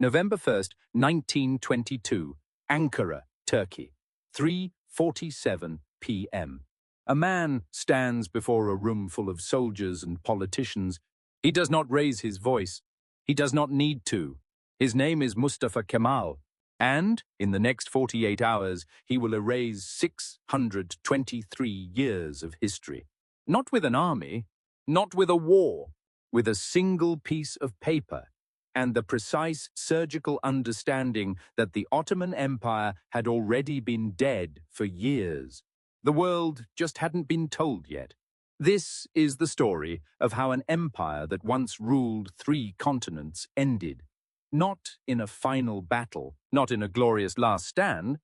November 1st, 1922, Ankara, Turkey, 3:47 p.m. A man stands before a room full of soldiers and politicians. He does not raise his voice. He does not need to. His name is Mustafa Kemal, and in the next 48 hours, he will erase 623 years of history. Not with an army, not with a war, with a single piece of paper and the precise surgical understanding that the Ottoman Empire had already been dead for years. The world just hadn't been told yet. This is the story of how an empire that once ruled 3 continents ended. Not in a final battle, not in a glorious last stand,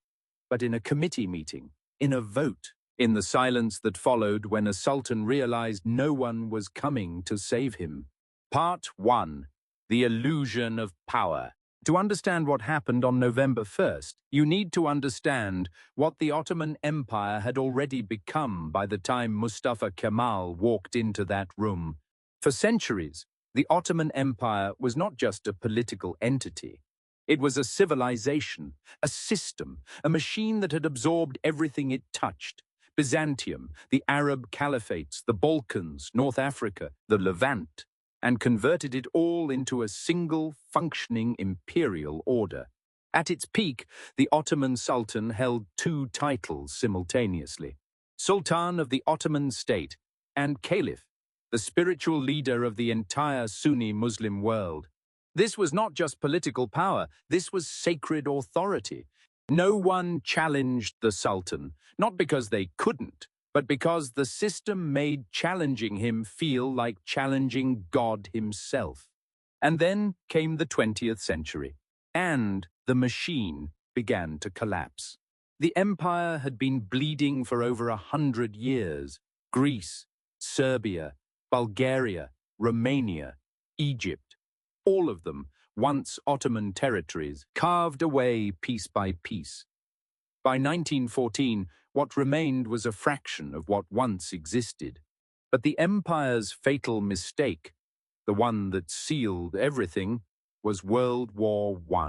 but in a committee meeting, in a vote, in the silence that followed when a sultan realized no one was coming to save him. Part 1. The Illusion of Power. To understand what happened on November 1st, you need to understand what the Ottoman Empire had already become by the time Mustafa Kemal walked into that room. For centuries, the Ottoman Empire was not just a political entity. It was a civilization, a system, a machine that had absorbed everything it touched. Byzantium, the Arab caliphates, the Balkans, North Africa, the Levant, and converted it all into a single functioning imperial order. At its peak, the Ottoman Sultan held 2 titles simultaneously: Sultan of the Ottoman state and Caliph, the spiritual leader of the entire Sunni Muslim world. This was not just political power, this was sacred authority. No one challenged the Sultan, not because they couldn't, but because the system made challenging him feel like challenging God himself. And then came the 20th century, and the machine began to collapse. The empire had been bleeding for over 100 years. Greece, Serbia, Bulgaria, Romania, Egypt, all of them, once Ottoman territories, carved away piece by piece. By 1914, what remained was a fraction of what once existed. But the empire's fatal mistake, the one that sealed everything, was World War I.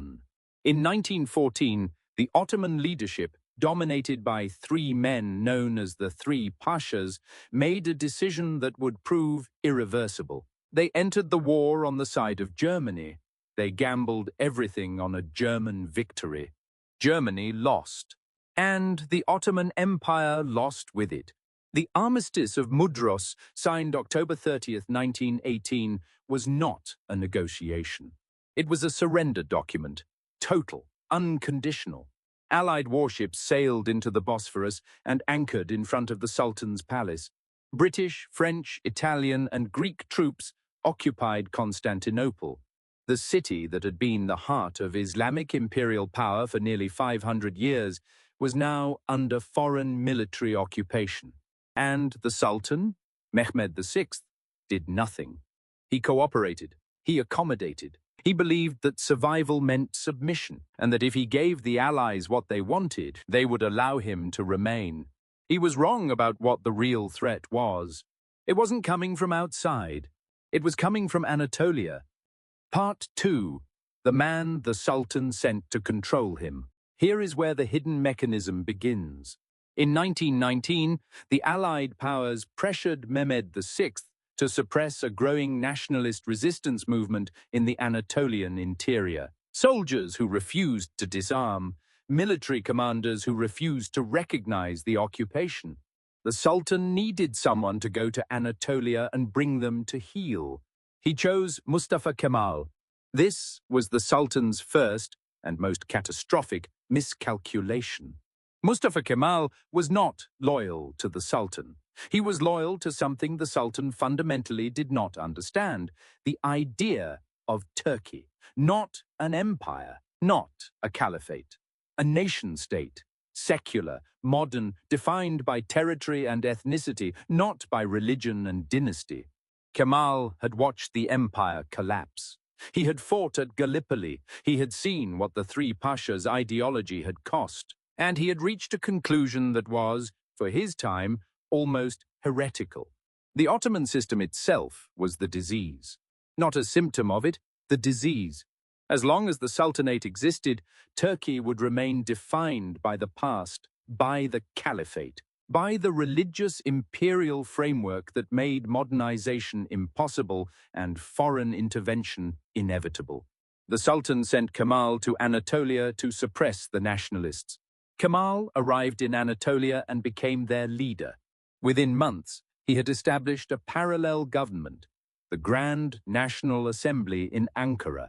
In 1914, the Ottoman leadership, dominated by 3 men known as the 3 Pashas, made a decision that would prove irreversible. They entered the war on the side of Germany. They gambled everything on a German victory. Germany lost, and the Ottoman Empire lost with it. The Armistice of Mudros, signed October 30th, 1918, was not a negotiation. It was a surrender document, total, unconditional. Allied warships sailed into the Bosphorus and anchored in front of the Sultan's palace. British, French, Italian, and Greek troops occupied Constantinople. The city that had been the heart of Islamic imperial power for nearly 500 years was now under foreign military occupation. And the Sultan, Mehmed VI, did nothing. He cooperated. He accommodated. He believed that survival meant submission, and that if he gave the Allies what they wanted, they would allow him to remain. He was wrong about what the real threat was. It wasn't coming from outside. It was coming from Anatolia. Part 2. The man the Sultan sent to control him. Here is where the hidden mechanism begins. In 1919, the Allied powers pressured Mehmed VI to suppress a growing nationalist resistance movement in the Anatolian interior. Soldiers who refused to disarm, military commanders who refused to recognize the occupation. The Sultan needed someone to go to Anatolia and bring them to heel. He chose Mustafa Kemal. This was the Sultan's first and most catastrophic miscalculation. Mustafa Kemal was not loyal to the Sultan. He was loyal to something the Sultan fundamentally did not understand: the idea of Turkey. Not an empire, not a caliphate. A nation-state, secular, modern, defined by territory and ethnicity, not by religion and dynasty. Kemal had watched the empire collapse. He had fought at Gallipoli. He had seen what the 3 Pashas' ideology had cost. And he had reached a conclusion that was, for his time, almost heretical. The Ottoman system itself was the disease. Not a symptom of it, the disease. As long as the Sultanate existed, Turkey would remain defined by the past, by the caliphate, by the religious imperial framework that made modernization impossible and foreign intervention inevitable. The Sultan sent Kemal to Anatolia to suppress the nationalists. Kemal arrived in Anatolia and became their leader. Within months, he had established a parallel government, the Grand National Assembly in Ankara,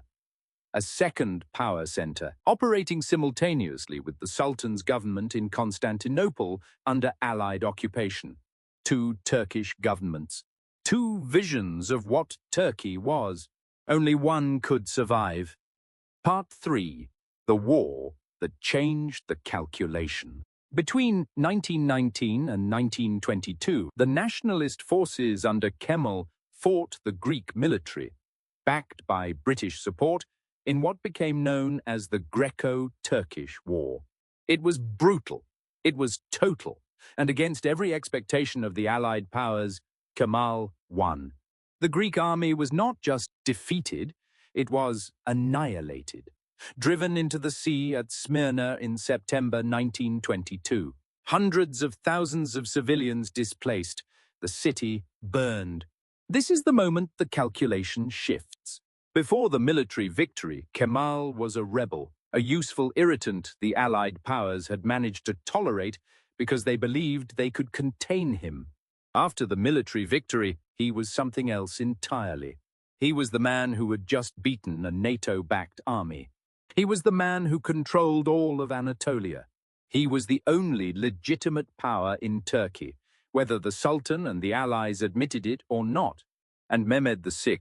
a second power center, operating simultaneously with the Sultan's government in Constantinople under Allied occupation. Two Turkish governments, two visions of what Turkey was. Only one could survive. Part 3. The War that Changed the Calculation. Between 1919 and 1922, the nationalist forces under Kemal fought the Greek military, backed by British support, in what became known as the Greco-Turkish War. It was brutal, it was total, and against every expectation of the Allied powers, Kemal won. The Greek army was not just defeated, it was annihilated, driven into the sea at Smyrna in September 1922. Hundreds of thousands of civilians displaced, the city burned. This is the moment the calculation shifts. Before the military victory, Kemal was a rebel, a useful irritant the Allied powers had managed to tolerate because they believed they could contain him. After the military victory, he was something else entirely. He was the man who had just beaten a NATO-backed army. He was the man who controlled all of Anatolia. He was the only legitimate power in Turkey, whether the Sultan and the Allies admitted it or not. And Mehmed VI,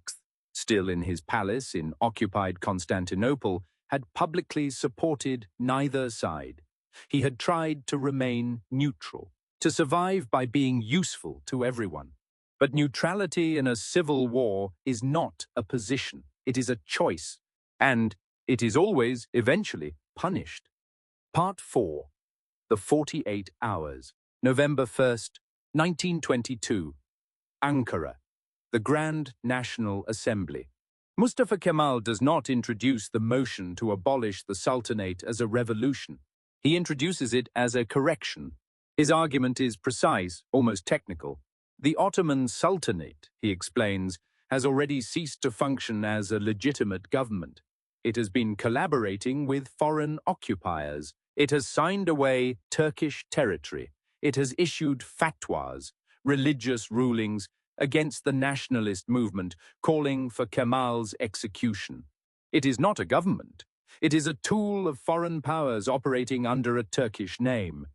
still in his palace in occupied Constantinople, had publicly supported neither side. He had tried to remain neutral, to survive by being useful to everyone. But neutrality in a civil war is not a position, it is a choice, and it is always, eventually, punished. Part 4. The 48 Hours. November 1st, 1922. Ankara. The Grand National Assembly. Mustafa Kemal does not introduce the motion to abolish the Sultanate as a revolution. He introduces it as a correction. His argument is precise, almost technical. The Ottoman Sultanate, he explains, has already ceased to function as a legitimate government. It has been collaborating with foreign occupiers. It has signed away Turkish territory. It has issued fatwas, religious rulings, against the nationalist movement, calling for Kemal's execution. It is not a government. It is a tool of foreign powers operating under a Turkish name.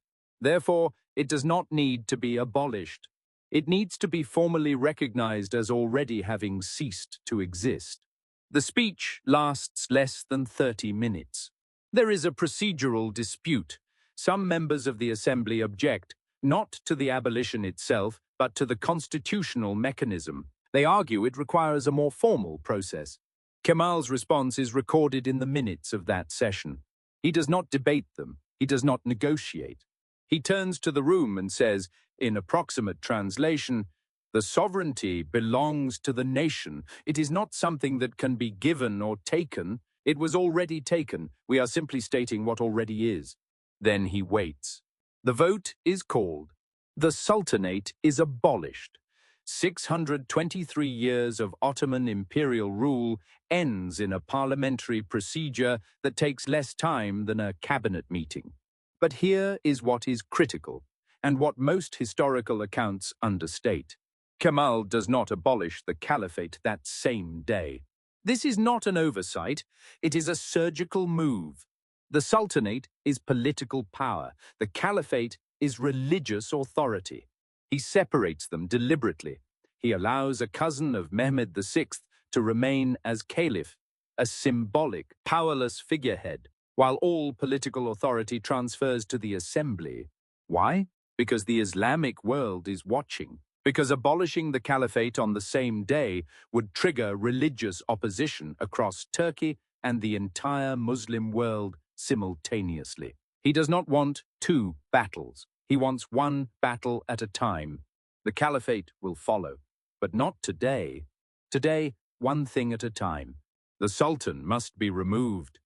Therefore, it does not need to be abolished. It needs to be formally recognized as already having ceased to exist. The speech lasts less than 30 minutes. There is a procedural dispute. Some members of the assembly object, not to the abolition itself, but to the constitutional mechanism. They argue it requires a more formal process. Kemal's response is recorded in the minutes of that session. He does not debate them. He does not negotiate. He turns to the room and says, in approximate translation, "The sovereignty belongs to the nation. It is not something that can be given or taken. It was already taken. We are simply stating what already is." Then he waits. The vote is called. The Sultanate is abolished. 623 years of Ottoman imperial rule ends in a parliamentary procedure that takes less time than a cabinet meeting. But here is what is critical, and what most historical accounts understate. Kemal does not abolish the caliphate that same day. This is not an oversight, it is a surgical move. The Sultanate is political power, the caliphate is religious authority. He separates them deliberately. He allows a cousin of Mehmed VI to remain as caliph, a symbolic, powerless figurehead, while all political authority transfers to the assembly. Why? Because the Islamic world is watching. Because abolishing the caliphate on the same day would trigger religious opposition across Turkey and the entire Muslim world simultaneously. He does not want two battles. He wants one battle at a time. The caliphate will follow, but not today. Today, one thing at a time. The Sultan must be removed.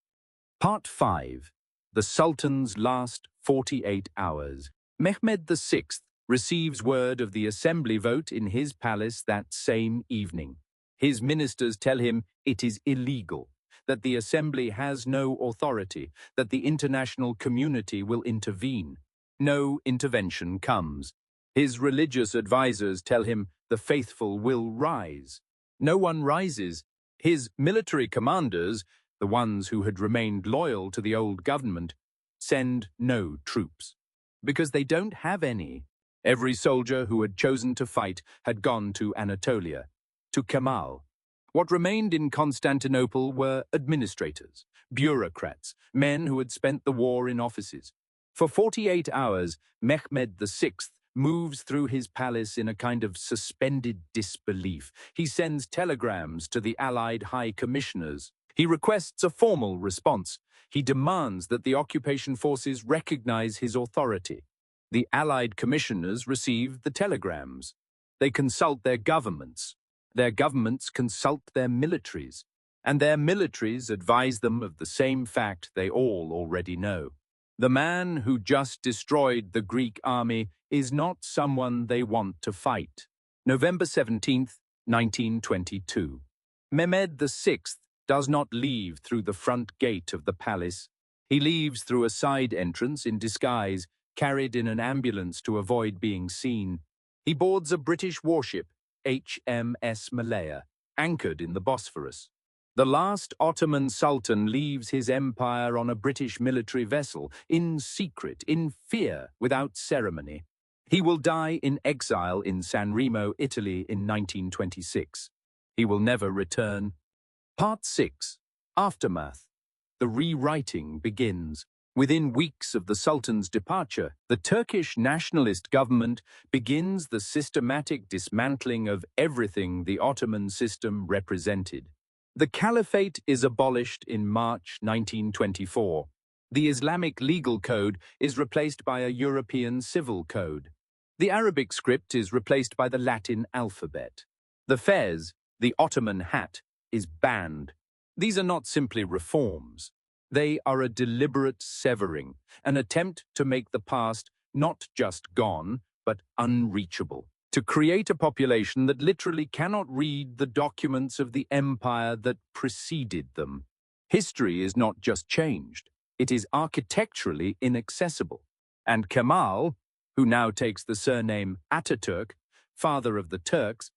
Part 5. The Sultan's last 48 hours. Mehmed VI receives word of the assembly vote in his palace that same evening. His ministers tell him it is illegal, that the assembly has no authority, that the international community will intervene. No intervention comes. His religious advisors tell him the faithful will rise. No one rises. His military commanders, the ones who had remained loyal to the old government, send no troops. Because they don't have any. Every soldier who had chosen to fight had gone to Anatolia, to Kemal. What remained in Constantinople were administrators, bureaucrats, men who had spent the war in offices. For 48 hours, Mehmed VI moves through his palace in a kind of suspended disbelief. He sends telegrams to the Allied High Commissioners. He requests a formal response. He demands that the occupation forces recognize his authority. The Allied Commissioners receive the telegrams. They consult their governments. Their governments consult their militaries. And their militaries advise them of the same fact they all already know. The man who just destroyed the Greek army is not someone they want to fight. November 17th, 1922. Mehmed VI does not leave through the front gate of the palace. He leaves through a side entrance in disguise, carried in an ambulance to avoid being seen. He boards a British warship, HMS Malaya, anchored in the Bosphorus. The last Ottoman Sultan leaves his empire on a British military vessel, in secret, in fear, without ceremony. He will die in exile in San Remo, Italy in 1926. He will never return. Part 6. Aftermath. The rewriting begins. Within weeks of the Sultan's departure, the Turkish nationalist government begins the systematic dismantling of everything the Ottoman system represented. The Caliphate is abolished in March 1924. The Islamic legal code is replaced by a European civil code. The Arabic script is replaced by the Latin alphabet. The fez, the Ottoman hat, is banned. These are not simply reforms. They are a deliberate severing, an attempt to make the past not just gone, but unreachable. To create a population that literally cannot read the documents of the empire that preceded them. History is not just changed, it is architecturally inaccessible. And Kemal, who now takes the surname Ataturk, father of the Turks,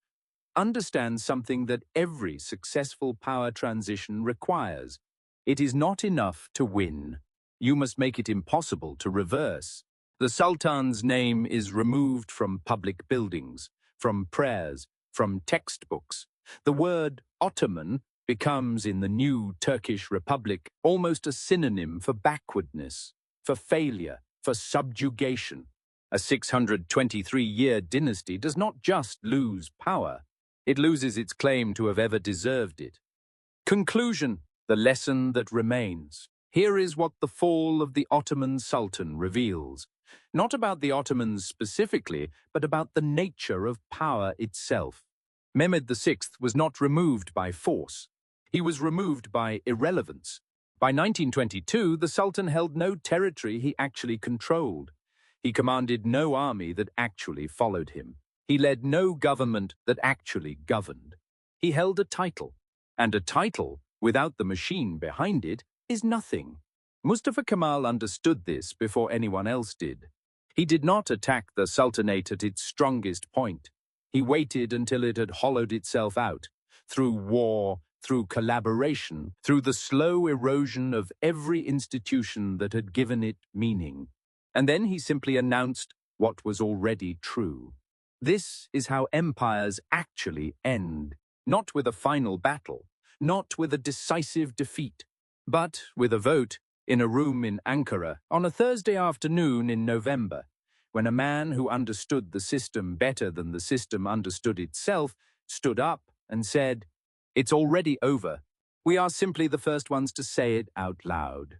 understands something that every successful power transition requires. It is not enough to win. You must make it impossible to reverse. The Sultan's name is removed from public buildings, from prayers, from textbooks. The word Ottoman becomes, in the new Turkish Republic, almost a synonym for backwardness, for failure, for subjugation. A 623-year dynasty does not just lose power, it loses its claim to have ever deserved it. Conclusion, the lesson that remains. Here is what the fall of the Ottoman Sultan reveals. Not about the Ottomans specifically, but about the nature of power itself. Mehmed VI was not removed by force. He was removed by irrelevance. By 1922, the Sultan held no territory he actually controlled. He commanded no army that actually followed him. He led no government that actually governed. He held a title, and a title, without the machine behind it, is nothing. Mustafa Kemal understood this before anyone else did. He did not attack the Sultanate at its strongest point. He waited until it had hollowed itself out, through war, through collaboration, through the slow erosion of every institution that had given it meaning. And then he simply announced what was already true. This is how empires actually end, not with a final battle, not with a decisive defeat, but with a vote in a room in Ankara on a Thursday afternoon in November, when a man who understood the system better than the system understood itself stood up and said, "It's already over. We are simply the first ones to say it out loud."